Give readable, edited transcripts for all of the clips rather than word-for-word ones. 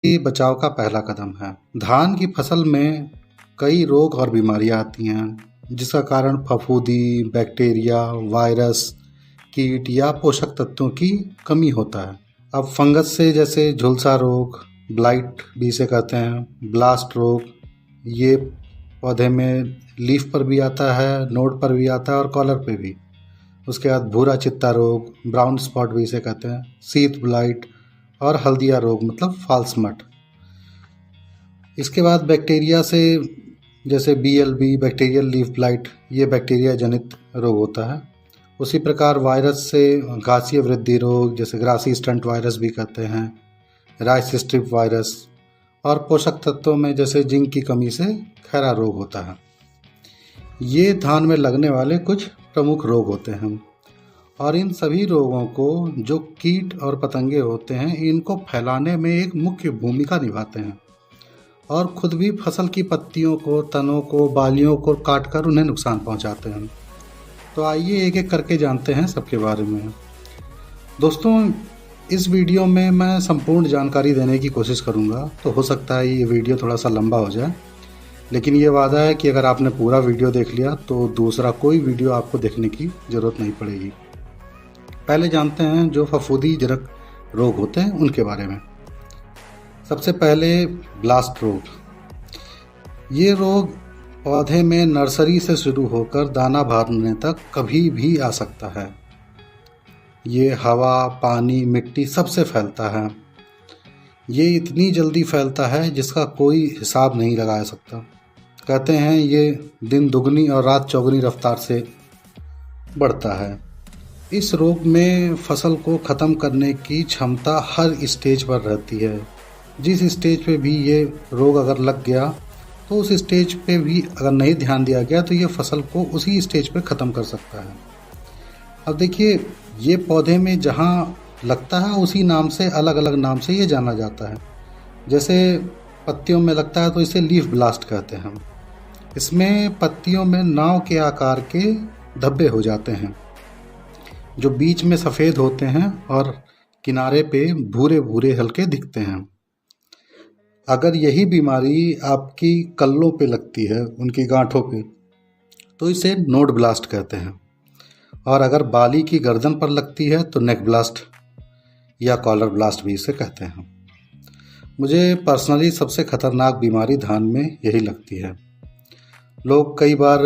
ही बचाव का पहला कदम है। धान की फसल में कई रोग और बीमारियां आती हैं, जिसका कारण फफूंदी, बैक्टीरिया, वायरस, कीट या पोषक तत्वों की कमी होता है। अब फंगस से जैसे झुलसा रोग, ब्लाइट भी इसे कहते हैं, ब्लास्ट रोग, ये पौधे में लीफ पर भी आता है, नोड पर भी आता है और कॉलर पे भी। उसके बाद भूरा चित्ता रोग, ब्राउन स्पॉट भी इसे कहते हैं, शीत ब्लाइट और हल्दिया रोग मतलब फॉल्स मट। इसके बाद बैक्टीरिया से जैसे BLB बैक्टीरियल लीफ ब्लाइट, ये बैक्टीरिया जनित रोग होता है। उसी प्रकार वायरस से घासीय वृद्धि रोग जैसे ग्रासी स्टंट वायरस भी कहते हैं, राइस स्ट्रिप वायरस, और पोषक तत्वों में जैसे जिंक की कमी से खैरा रोग होता है। ये धान में लगने वाले कुछ प्रमुख रोग होते हैं और इन सभी रोगों को जो कीट और पतंगे होते हैं इनको फैलाने में एक मुख्य भूमिका निभाते हैं और खुद भी फसल की पत्तियों को, तनों को, बालियों को काटकर उन्हें नुकसान पहुंचाते हैं। तो आइए एक एक करके जानते हैं सबके बारे में। दोस्तों, इस वीडियो में मैं संपूर्ण जानकारी देने की कोशिश करूंगा, तो हो सकता है ये वीडियो थोड़ा सा लंबा हो जाए, लेकिन ये वादा है कि अगर आपने पूरा वीडियो देख लिया तो दूसरा कोई वीडियो आपको देखने की ज़रूरत नहीं पड़ेगी। पहले जानते हैं जो फफूंदी जनक रोग होते हैं उनके बारे में। सबसे पहले ब्लास्ट रोग। ये रोग पौधे में नर्सरी से शुरू होकर दाना भरने तक कभी भी आ सकता है। ये हवा, पानी, मिट्टी सबसे फैलता है। ये इतनी जल्दी फैलता है जिसका कोई हिसाब नहीं लगाया सकता। कहते हैं ये दिन दुगनी और रात चौगुनी रफ्तार से बढ़ता है। इस रोग में फसल को ख़त्म करने की क्षमता हर स्टेज पर रहती है। जिस स्टेज पे भी ये रोग अगर लग गया तो उस स्टेज पे भी अगर नहीं ध्यान दिया गया तो ये फसल को उसी स्टेज पे ख़त्म कर सकता है। अब देखिए, ये पौधे में जहाँ लगता है उसी नाम से, अलग अलग नाम से ये जाना जाता है। जैसे पत्तियों में लगता है तो इसे लीफ ब्लास्ट कहते हैं। इसमें पत्तियों में नाव के आकार के धब्बे हो जाते हैं जो बीच में सफ़ेद होते हैं और किनारे पे भूरे भूरे हल्के दिखते हैं। अगर यही बीमारी आपकी कल्लों पे लगती है, उनकी गांठों पे, तो इसे नोड ब्लास्ट कहते हैं। और अगर बाली की गर्दन पर लगती है तो नेक ब्लास्ट या कॉलर ब्लास्ट भी इसे कहते हैं। मुझे पर्सनली सबसे खतरनाक बीमारी धान में यही लगती है। लोग कई बार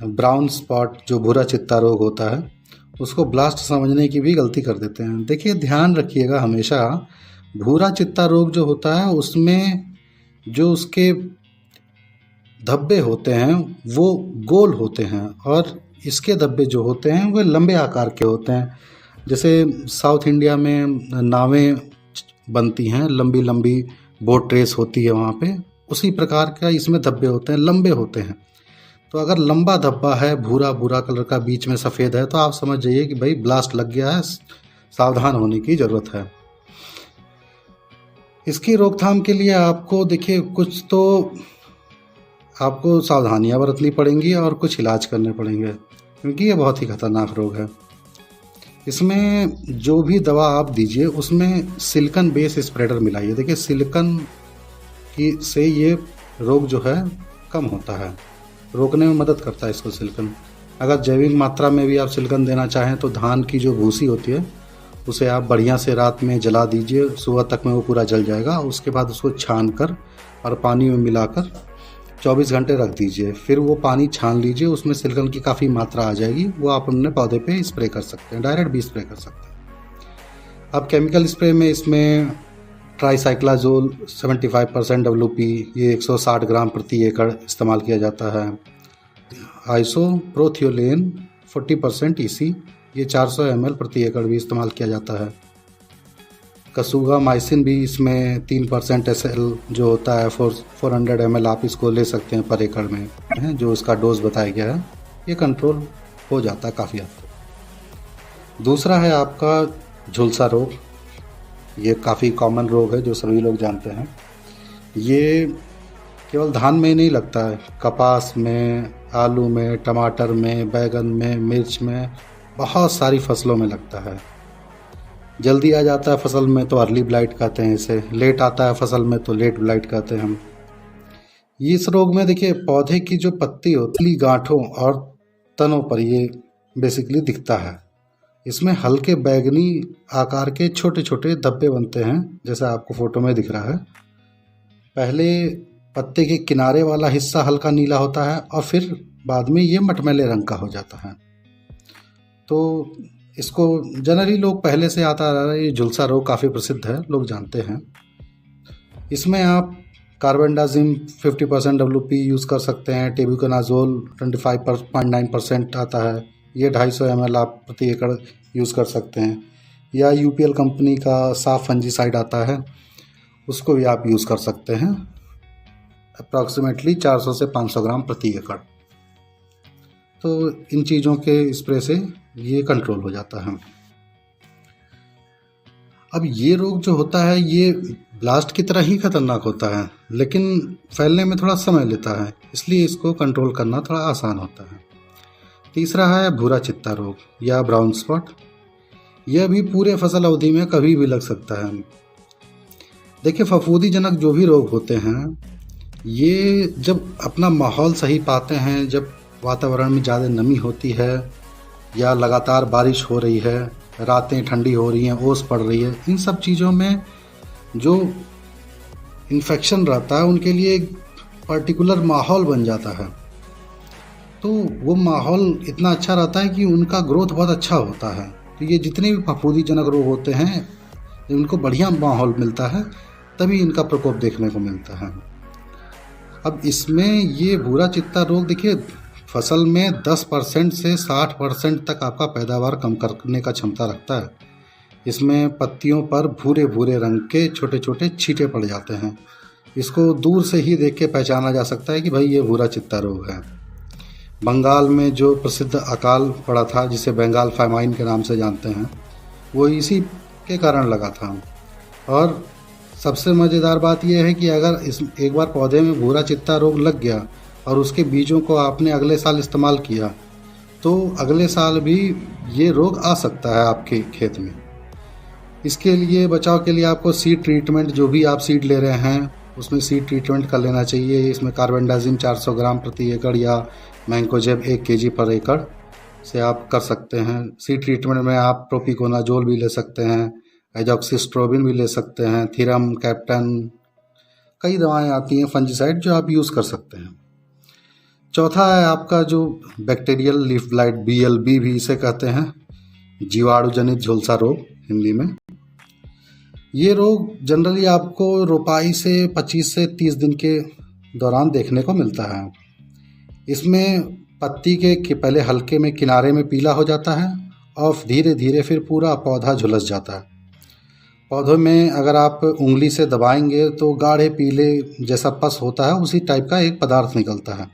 ब्राउन स्पॉट जो भूरा चित्ता रोग होता है उसको ब्लास्ट समझने की भी गलती कर देते हैं। देखिए, ध्यान रखिएगा हमेशा, भूरा चित्ता रोग जो होता है उसमें जो उसके धब्बे होते हैं वो गोल होते हैं और इसके धब्बे जो होते हैं वो लंबे आकार के होते हैं। जैसे साउथ इंडिया में नावें बनती हैं, लंबी लंबी बोट रेस होती है वहाँ पे, उसी प्रकार का इसमें धब्बे होते हैं, लंबे होते हैं। तो अगर लंबा धब्बा है, भूरा भूरा कलर का, बीच में सफ़ेद है, तो आप समझ जाइए कि भाई ब्लास्ट लग गया है, सावधान होने की ज़रूरत है। इसकी रोकथाम के लिए आपको देखिए कुछ तो आपको सावधानियां बरतनी पड़ेंगी और कुछ इलाज करने पड़ेंगे, क्योंकि ये बहुत ही खतरनाक रोग है। इसमें जो भी दवा आप दीजिए उसमें सिलिकन बेस स्प्रेडर मिलाइए। देखिए, सिलिकन की से ये रोग जो है कम होता है, रोकने में मदद करता है इसको सिलिकन। अगर जैविक मात्रा में भी आप सिलिकन देना चाहें तो धान की जो भूसी होती है उसे आप बढ़िया से रात में जला दीजिए, सुबह तक में वो पूरा जल जाएगा। उसके बाद उसको छान कर और पानी में मिलाकर 24 घंटे रख दीजिए। फिर वो पानी छान लीजिए, उसमें सिलिकन की काफ़ी मात्रा आ जाएगी, वो आप अपने पौधे पे स्प्रे कर सकते हैं, डायरेक्ट भी स्प्रे कर सकते हैं। अब केमिकल स्प्रे में इसमें ट्राईसाइक्लाजोल 75% WP, ये 160 ग्राम प्रति एकड़ इस्तेमाल किया जाता है। आइसोप्रोथियोलेन 40% EC, ये 400 ml प्रति एकड़ भी इस्तेमाल किया जाता है। कसूगा माइसिन भी इसमें 3% SL जो होता है 400 ml, आप इसको ले सकते हैं पर एकड़ में, जो इसका डोज बताया गया है। ये कंट्रोल हो जाता है काफ़ी हद तक। दूसरा है आपका झुलसा रोग। ये काफ़ी कॉमन रोग है जो सभी लोग जानते हैं। ये केवल धान में ही नहीं लगता है, कपास में, आलू में, टमाटर में, बैगन में, मिर्च में, बहुत सारी फसलों में लगता है। जल्दी आ जाता है फसल में तो अर्ली ब्लाइट कहते हैं इसे, लेट आता है फसल में तो लेट ब्लाइट कहते हैं हम। इस रोग में देखिए पौधे की जो पत्ती होती है गांठों और तनों पर ये बेसिकली दिखता है। इसमें हल्के बैगनी आकार के छोटे छोटे धब्बे बनते हैं, जैसा आपको फोटो में दिख रहा है। पहले पत्ते के किनारे वाला हिस्सा हल्का नीला होता है और फिर बाद में ये मटमैले रंग का हो जाता है। तो इसको जनरली लोग पहले से आता आ रहा है, ये झुलसा रोग काफ़ी प्रसिद्ध है, लोग जानते हैं। इसमें आप कार्बेंडाजिम 50% WP यूज़ कर सकते हैं। टेबुकोनाजोल 25.9% आता है, ये 250 ml आप प्रति एकड़ यूज़ कर सकते हैं। या UPL कंपनी का साफ फंजीसाइड आता है, उसको भी आप यूज़ कर सकते हैं। अप्रॉक्सीमेटली 400 से 500 ग्राम प्रति एकड़। तो इन चीज़ों के स्प्रे से ये कंट्रोल हो जाता है। अब ये रोग जो होता है ये ब्लास्ट की तरह ही खतरनाक होता है, लेकिन फैलने में थोड़ा समय लेता है, इसलिए इसको कंट्रोल करना थोड़ा आसान होता है। तीसरा है भूरा चित्ता रोग या ब्राउन स्पॉट। यह भी पूरे फसल अवधि में कभी भी लग सकता है। देखिए फफूंदीजनक जो भी रोग होते हैं ये जब अपना माहौल सही पाते हैं, जब वातावरण में ज़्यादा नमी होती है या लगातार बारिश हो रही है, रातें ठंडी हो रही हैं, ओस पड़ रही है, इन सब चीज़ों में जो इन्फेक्शन रहता है उनके लिए एक पर्टिकुलर माहौल बन जाता है। तो वो माहौल इतना अच्छा रहता है कि उनका ग्रोथ बहुत अच्छा होता है। तो ये जितने भी फफूंदीजनक रोग होते हैं इनको बढ़िया माहौल मिलता है, तभी इनका प्रकोप देखने को मिलता है। अब इसमें ये भूरा चित्ता रोग देखिए फसल में 10% से 60% तक आपका पैदावार कम करने का क्षमता रखता है। इसमें पत्तियों पर भूरे भूरे रंग के छोटे छोटे छींटे पड़ जाते हैं। इसको दूर से ही देख के पहचाना जा सकता है कि भाई ये भूरा चित्ता रोग है। बंगाल में जो प्रसिद्ध अकाल पड़ा था, जिसे बंगाल फामाइन के नाम से जानते हैं, वो इसी के कारण लगा था। और सबसे मज़ेदार बात यह है कि अगर एक बार पौधे में भूरा चित्ता रोग लग गया और उसके बीजों को आपने अगले साल इस्तेमाल किया तो अगले साल भी ये रोग आ सकता है आपके खेत में। इसके लिए बचाव के लिए आपको सीड ट्रीटमेंट, जो भी आप सीड ले रहे हैं उसमें सीड ट्रीटमेंट कर लेना चाहिए। इसमें कार्बेंडाजिम 400 ग्राम प्रति एकड़ या मैंकोजेब 1 kg पर एकड़ से आप कर सकते हैं। सीड ट्रीटमेंट में आप प्रोपिकोनाजोल भी ले सकते हैं, एजॉक्सिस्ट्रोबिन भी ले सकते हैं, थीरम, कैप्टन, कई दवाएं आती हैं फंजीसाइड जो आप यूज़ कर सकते हैं। चौथा है आपका जो बैक्टीरियल लीफ ब्लाइट, BLB भी इसे कहते हैं, जीवाणु जनित झुलसा रोग हिंदी में। ये रोग जनरली आपको रोपाई से 25 से 30 दिन के दौरान देखने को मिलता है। इसमें पत्ती के पहले हल्के में किनारे में पीला हो जाता है और धीरे धीरे फिर पूरा पौधा झुलस जाता है। पौधों में अगर आप उंगली से दबाएंगे तो गाढ़े पीले जैसा पस होता है, उसी टाइप का एक पदार्थ निकलता है।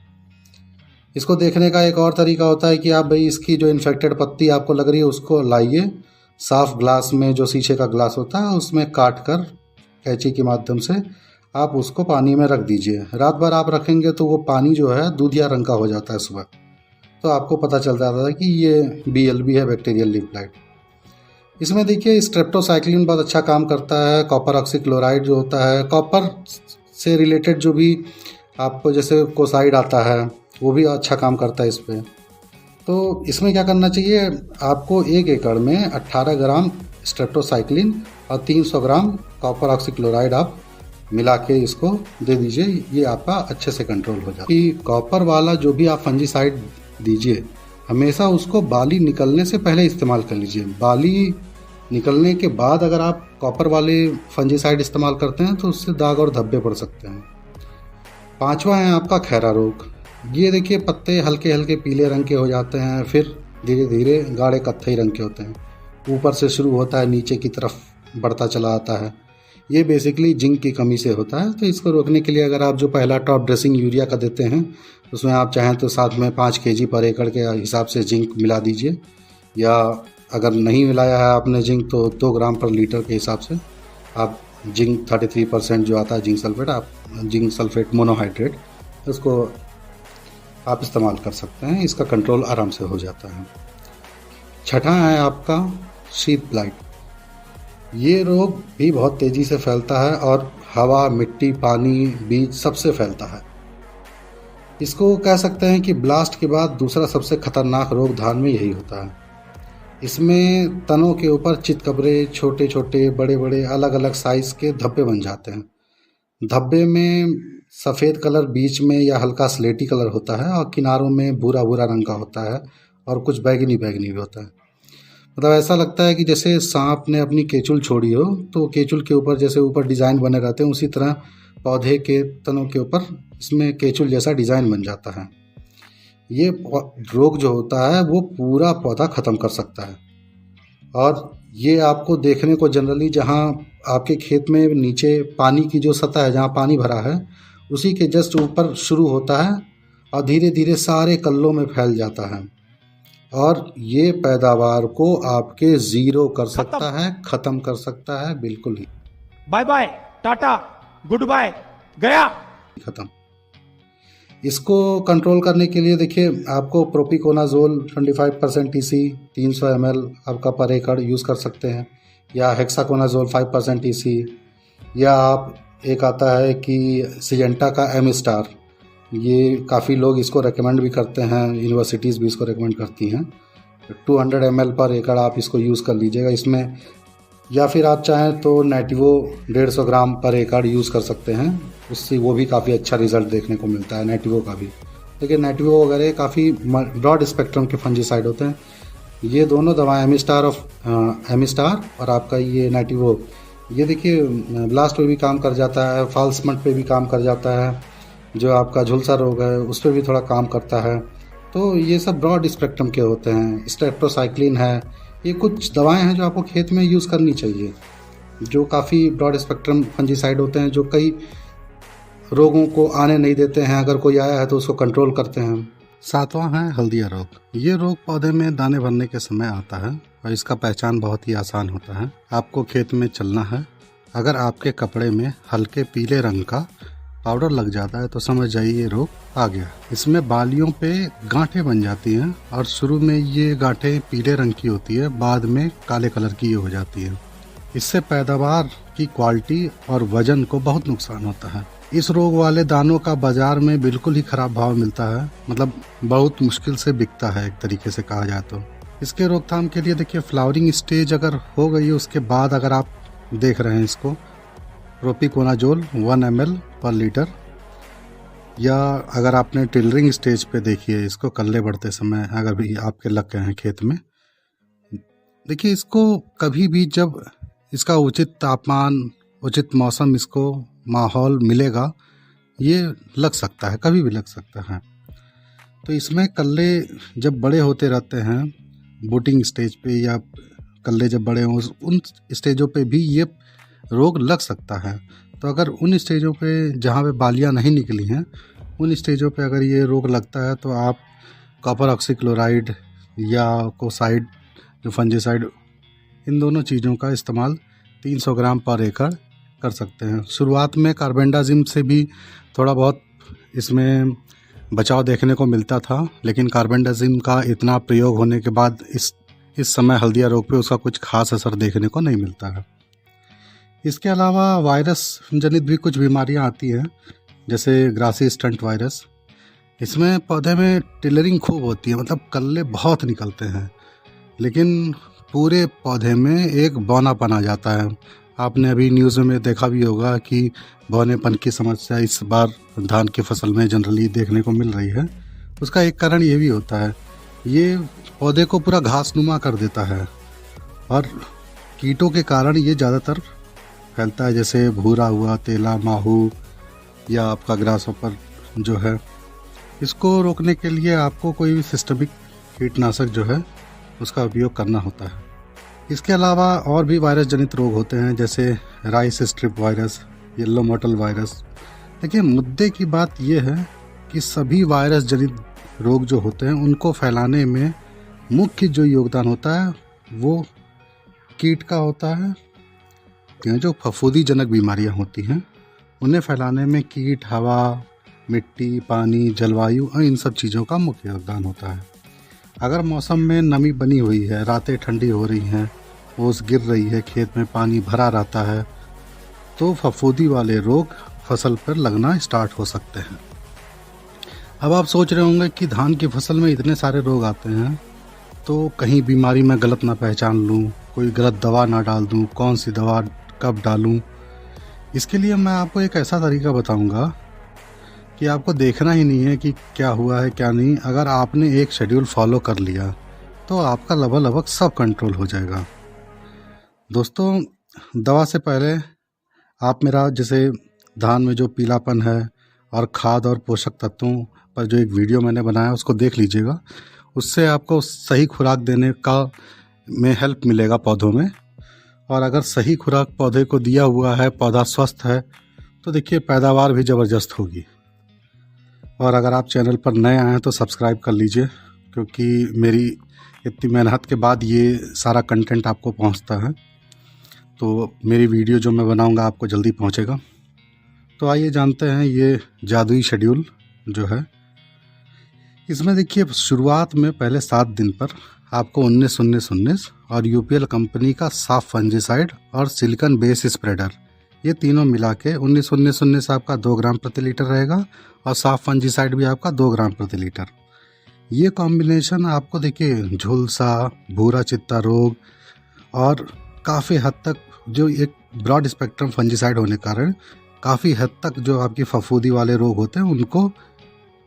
इसको देखने का एक और तरीका होता है कि आप भाई इसकी जो इन्फेक्टेड पत्ती आपको लग रही है उसको लाइए, साफ ग्लास में, जो शीशे का ग्लास होता है उसमें काट कर कैंची के माध्यम से आप उसको पानी में रख दीजिए। रात भर आप रखेंगे तो वो पानी जो है दूधिया रंग का हो जाता है सुबह, तो आपको पता चल जाता है कि ये BLB है, बैक्टीरियल लीफ ब्लाइट। इसमें देखिए स्ट्रेप्टोसाइक्लिन बहुत अच्छा काम करता है। कॉपर ऑक्सीक्लोराइड जो होता है, कॉपर से रिलेटेड जो भी आपको जैसे कोसाइड आता है वो भी अच्छा काम करता है इस पर। तो इसमें क्या करना चाहिए, आपको 1 एकड़ में 18 ग्राम स्ट्रेप्टोसाइक्लिन और 300 ग्राम कॉपर ऑक्सीक्लोराइड आप मिला के इसको दे दीजिए। ये आपका अच्छे से कंट्रोल हो जाएगा। कि कॉपर वाला जो भी आप फंजीसाइड दीजिए हमेशा उसको बाली निकलने से पहले इस्तेमाल कर लीजिए। बाली निकलने के बाद अगर आप कॉपर वाले फंजीसाइड इस्तेमाल करते हैं तो उससे दाग और धब्बे पड़ सकते हैं। पांचवा है आपका खैरा रोग। ये देखिए पत्ते हल्के हल्के पीले रंग के हो जाते हैं, फिर धीरे धीरे गाढ़े कत्थई रंग के होते हैं। ऊपर से शुरू होता है, नीचे की तरफ बढ़ता चला आता है। ये बेसिकली जिंक की कमी से होता है। तो इसको रोकने के लिए अगर आप जो पहला टॉप ड्रेसिंग यूरिया का देते हैं उसमें आप चाहें तो साथ में 5 kg पर एकड़ के हिसाब से जिंक मिला दीजिए, या अगर नहीं मिलाया है आपने जिंक तो 2 ग्राम पर लीटर के हिसाब से आप जिंक 33% जो आता है जिंक सल्फेट, आप जिंक सल्फेट मोनोहाइड्रेट, उसको आप इस्तेमाल कर सकते हैं। इसका कंट्रोल आराम से हो जाता है। छठा है आपका शीत ब्लाइट। ये रोग भी बहुत तेज़ी से फैलता है और हवा, मिट्टी, पानी, बीज सबसे फैलता है। इसको कह सकते हैं कि ब्लास्ट के बाद दूसरा सबसे खतरनाक रोग धान में यही होता है। इसमें तनों के ऊपर चितकबरे, छोटे छोटे, बड़े बड़े, अलग अलग साइज के धब्बे बन जाते हैं। धब्बे में सफ़ेद कलर बीच में या हल्का स्लेटी कलर होता है और किनारों में भूरा भूरा रंग का होता है और कुछ बैगनी बैगनी भी होता है। मतलब ऐसा लगता है कि जैसे सांप ने अपनी केचुल छोड़ी हो, तो केचुल के ऊपर जैसे ऊपर डिज़ाइन बने रहते हैं, उसी तरह पौधे के तनों के ऊपर इसमें केचुल जैसा डिज़ाइन बन जाता है। ये रोग जो होता है वो पूरा पौधा ख़त्म कर सकता है और ये आपको देखने को जनरली जहाँ आपके खेत में नीचे पानी की जो सतह है, जहाँ पानी भरा है, उसी के जस्ट ऊपर शुरू होता है और धीरे धीरे सारे कल्लों में फैल जाता है और ये पैदावार को आपके ज़ीरो कर सकता है, ख़त्म कर सकता है, बिल्कुल ही bye bye, tata, goodbye, गया, ख़त्म। इसको कंट्रोल करने के लिए देखिए, आपको प्रोपिकोनाजोल 25% टीसी 300 ml आपका पर एकड़ यूज़ कर सकते हैं, या हेक्साकोनाजोल 5% टीसी, या आप एक आता है कि सिजेंटा का एम स्टार, ये काफ़ी लोग इसको रेकमेंड भी करते हैं, यूनिवर्सिटीज़ भी इसको रेकमेंड करती हैं। 200 ml पर एकड़ आप इसको यूज़ कर लीजिएगा इसमें, या फिर आप चाहें तो नेटिवो 150 ग्राम पर एकड़ यूज़ कर सकते हैं, उससे वो भी काफ़ी अच्छा रिजल्ट देखने को मिलता है नेटिवो का भी। लेकिन नेटिवो वगैरह काफ़ी ब्रॉड स्पेक्ट्रम के फंजीसाइड होते हैं। ये दोनों दवाएं एम स्टार और आपका ये नेटिवो, ये देखिए ब्लास्ट पे भी काम कर जाता है, फॉल स्मट पे भी काम कर जाता है, जो आपका झुलसा रोग है उस पर भी थोड़ा काम करता है। तो ये सब ब्रॉड स्पेक्ट्रम के होते हैं। स्टेप्टोसाइक्लिन है, ये कुछ दवाएं हैं जो आपको खेत में यूज़ करनी चाहिए, जो काफ़ी ब्रॉड स्पेक्ट्रम फंजीसाइड होते हैं, जो कई रोगों को आने नहीं देते हैं, अगर कोई आया है तो उसको कंट्रोल करते हैं। सातवां है हल्दिया रोग। ये रोग पौधे में दाने भरने के समय आता है और इसका पहचान बहुत ही आसान होता है। आपको खेत में चलना है, अगर आपके कपड़े में हल्के पीले रंग का पाउडर लग जाता है तो समझ जाइए ये रोग आ गया। इसमें बालियों पे गांठें बन जाती हैं और शुरू में ये गांठें पीले रंग की होती है, बाद में काले कलर की हो जाती है। इससे पैदावार की क्वालिटी और वजन को बहुत नुकसान होता है। इस रोग वाले दानों का बाजार में बिल्कुल ही खराब भाव मिलता है, मतलब बहुत मुश्किल से बिकता है एक तरीके से कहा जाए तो। इसके रोकथाम के लिए देखिए, फ्लावरिंग स्टेज अगर हो गई है उसके बाद अगर आप देख रहे हैं इसको, प्रोपिकोनाजोल 1 ml पर लीटर, या अगर आपने टिलरिंग स्टेज पे देखिए इसको, कल्ले बढ़ते समय अगर भी आपके लग गए हैं खेत में, देखिए इसको कभी भी जब इसका उचित तापमान, उचित मौसम, इसको माहौल मिलेगा, ये लग सकता है, कभी भी लग सकता है। तो इसमें कल्ले जब बड़े होते रहते हैं बूटिंग स्टेज पे, या कल्ले जब बड़े हों उन स्टेजों पे भी ये रोग लग सकता है। तो अगर उन स्टेजों पे जहाँ पे बालियाँ नहीं निकली हैं, उन स्टेजों पे अगर ये रोग लगता है तो आप कॉपर ऑक्सीक्लोराइड या कोसाइड जो फंजीसाइड, इन दोनों चीज़ों का इस्तेमाल 300 ग्राम पर एकड़ कर सकते हैं। शुरुआत में कार्बेंडाजिम से भी थोड़ा बहुत इसमें बचाव देखने को मिलता था, लेकिन कार्बेंडाजिम का इतना प्रयोग होने के बाद इस समय हल्दिया रोग पे उसका कुछ खास असर देखने को नहीं मिलता है। इसके अलावा वायरस जनित भी कुछ बीमारियां आती हैं, जैसे ग्रासी स्टंट वायरस। इसमें पौधे में टिलरिंग खूब होती है, मतलब कल्ले बहुत निकलते हैं, लेकिन पूरे पौधे में एक बौनापन आ जाता है। आपने अभी न्यूज़ में देखा भी होगा कि बौनेपन की समस्या इस बार धान की फसल में जनरली देखने को मिल रही है। उसका एक कारण ये भी होता है, ये पौधे को पूरा घासनुमा कर देता है और कीटों के कारण ये ज़्यादातर फैलता है, जैसे भूरा हुआ, तेला, माहू या आपका ग्रासहॉपर जो है। इसको रोकने के लिए आपको कोई भी सिस्टमिक कीटनाशक जो है उसका उपयोग करना होता है। इसके अलावा और भी वायरस जनित रोग होते हैं, जैसे rice stripe virus, yellow mottle virus. देखिए, मुद्दे की बात यह है कि सभी वायरस जनित रोग जो होते हैं उनको फैलाने में मुख्य जो योगदान होता है वो कीट का होता है। जो फफूंदी जनक बीमारियां होती हैं उन्हें फैलाने में कीट, हवा, मिट्टी, पानी, जलवायु और इन सब चीज़ों का मुख्य योगदान होता है। अगर मौसम में नमी बनी हुई है, रातें ठंडी हो रही हैं, ओस गिर रही है, खेत में पानी भरा रहता है, तो फफूंदी वाले रोग फसल पर लगना स्टार्ट हो सकते हैं। अब आप सोच रहे होंगे कि धान की फसल में इतने सारे रोग आते हैं, तो कहीं बीमारी मैं गलत ना पहचान लूँ, कोई गलत दवा ना डाल दूँ, कौन सी दवा कब डालूँ। इसके लिए मैं आपको एक ऐसा तरीका बताऊंगा कि आपको देखना ही नहीं है कि क्या हुआ है क्या नहीं। अगर आपने एक शेड्यूल फॉलो कर लिया तो आपका लगभग सब कंट्रोल हो जाएगा। दोस्तों, दवा से पहले आप मेरा जैसे धान में जो पीलापन है और खाद और पोषक तत्वों पर जो एक वीडियो मैंने बनाया उसको देख लीजिएगा। उससे आपको सही खुराक देने का में हेल्प मिलेगा पौधों में। और अगर सही खुराक पौधे को दिया हुआ है, पौधा स्वस्थ है, तो देखिए पैदावार भी ज़बरदस्त होगी। और अगर आप चैनल पर नए आए हैं तो सब्सक्राइब कर लीजिए, क्योंकि मेरी इतनी मेहनत के बाद ये सारा कंटेंट आपको पहुंचता है, तो मेरी वीडियो जो मैं बनाऊंगा आपको जल्दी पहुंचेगा। तो आइए जानते हैं ये जादुई शेड्यूल जो है। इसमें देखिए शुरुआत में पहले 7 दिन पर आपको 19-19-19 और यूपीएल कंपनी का साफ फंजीसाइड और सिलिकॉन बेस स्प्रेडर, ये तीनों मिला के 19-19-19 आपका 2 ग्राम प्रति लीटर रहेगा और साफ फंजीसाइड भी आपका 2 ग्राम प्रति लीटर। ये कॉम्बिनेशन आपको देखिए झुलसा, भूरा चित्ता रोग और काफ़ी हद तक जो एक ब्रॉड स्पेक्ट्रम फंजीसाइड होने के कारण काफ़ी हद तक जो आपकी फफूंदी वाले रोग होते हैं उनको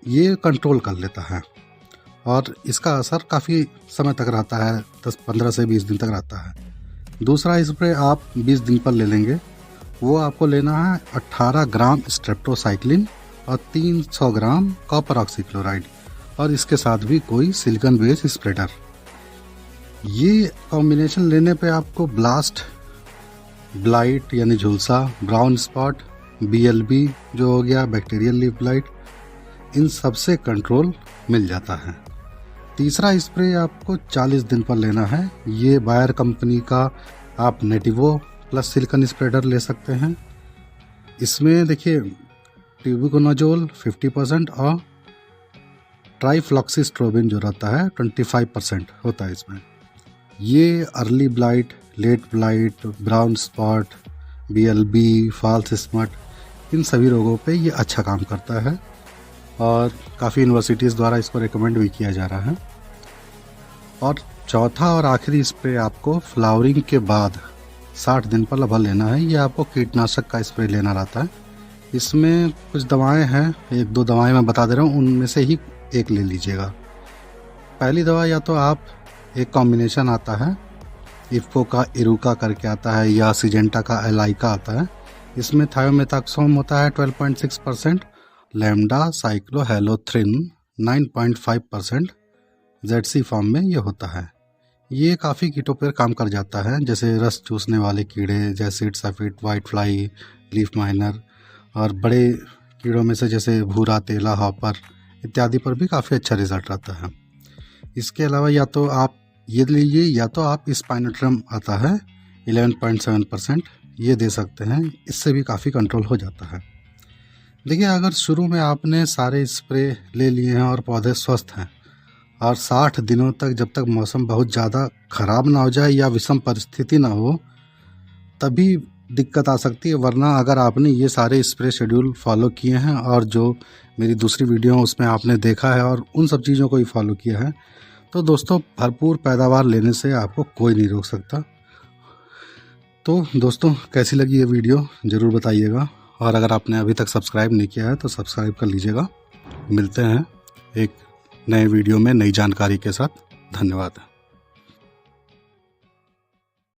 ये कंट्रोल कर लेता है। और इसका असर काफ़ी समय तक रहता है, 15 से 20 दिन तक रहता है। दूसरा स्प्रे आप 20 दिन पर ले लेंगे, वो आपको लेना है 18 ग्राम स्ट्रेप्टोसाइक्लिन और 300 ग्राम कॉपर ऑक्सीक्लोराइड, और इसके साथ भी कोई सिलिकॉन बेस स्प्रेडर। ये कॉम्बिनेशन लेने पे आपको ब्लास्ट, ब्लाइट यानी झुलसा, ब्राउन स्पॉट, BLB जो हो गया बैक्टीरियल लीफ ब्लाइट, इन सब से कंट्रोल मिल जाता है। तीसरा स्प्रे आपको 40 दिन पर लेना है। ये बायर कंपनी का आप नेटिवो प्लस सिलिकॉन स्प्रेडर ले सकते हैं। इसमें देखिए ट्यूबिकोनाजोल 50% और ट्राइफ्लॉक्सीस्ट्रोबिन जो रहता है 25% होता है इसमें। ये early blight, late blight, brown spot, BLB, false smut, इन सभी रोगों पे ये अच्छा काम करता है और काफ़ी यूनिवर्सिटीज़ द्वारा इसको रिकमेंड भी किया जा रहा है। और चौथा और आखिरी स्प्रे आपको फ्लावरिंग के बाद 60 दिन पर लगभग लेना है। ये आपको कीटनाशक का स्प्रे लेना रहता है। इसमें कुछ दवाएं हैं, 1-2 दवाएं मैं बता दे रहा हूँ, उनमें से ही एक ले लीजिएगा। पहली दवा या तो आप एक कॉम्बिनेशन आता है, इफ्को का इरुका करके आता है या सिजेंटा का एलाइका आता है। इसमें थायोमेथाक्सोम होता है 12.6%, लैम्डा साइक्लोहेलोथ्रिन 9.5% ZC फॉर्म में ये होता है। ये काफ़ी कीटों पर काम कर जाता है, जैसे रस चूसने वाले कीड़े जैसे साफिट, वाइट फ्लाई, लीफ माइनर, और बड़े कीड़ों में से जैसे भूरा तेला, हॉपर इत्यादि पर भी काफ़ी अच्छा रिजल्ट आता है। इसके अलावा या तो आप ये लीजिए या तो आप स्पाइनोट्रम आता है 11.7%, ये दे सकते हैं। इससे भी काफ़ी कंट्रोल हो जाता है। देखिए, अगर शुरू में आपने सारे स्प्रे ले लिए हैं और पौधे स्वस्थ हैं और 60 दिनों तक, जब तक मौसम बहुत ज़्यादा ख़राब ना हो जाए या विषम परिस्थिति ना हो, तभी दिक्कत आ सकती है। वरना अगर आपने ये सारे स्प्रे शेड्यूल फॉलो किए हैं और जो मेरी दूसरी वीडियो है उसमें आपने देखा है और उन सब चीज़ों को ही फॉलो किया है, तो दोस्तों भरपूर पैदावार लेने से आपको कोई नहीं रोक सकता। तो दोस्तों, कैसी लगी ये वीडियो ज़रूर बताइएगा, और अगर आपने अभी तक सब्सक्राइब नहीं किया है तो सब्सक्राइब कर लीजिएगा। मिलते हैं एक नए वीडियो में नई जानकारी के साथ। धन्यवाद।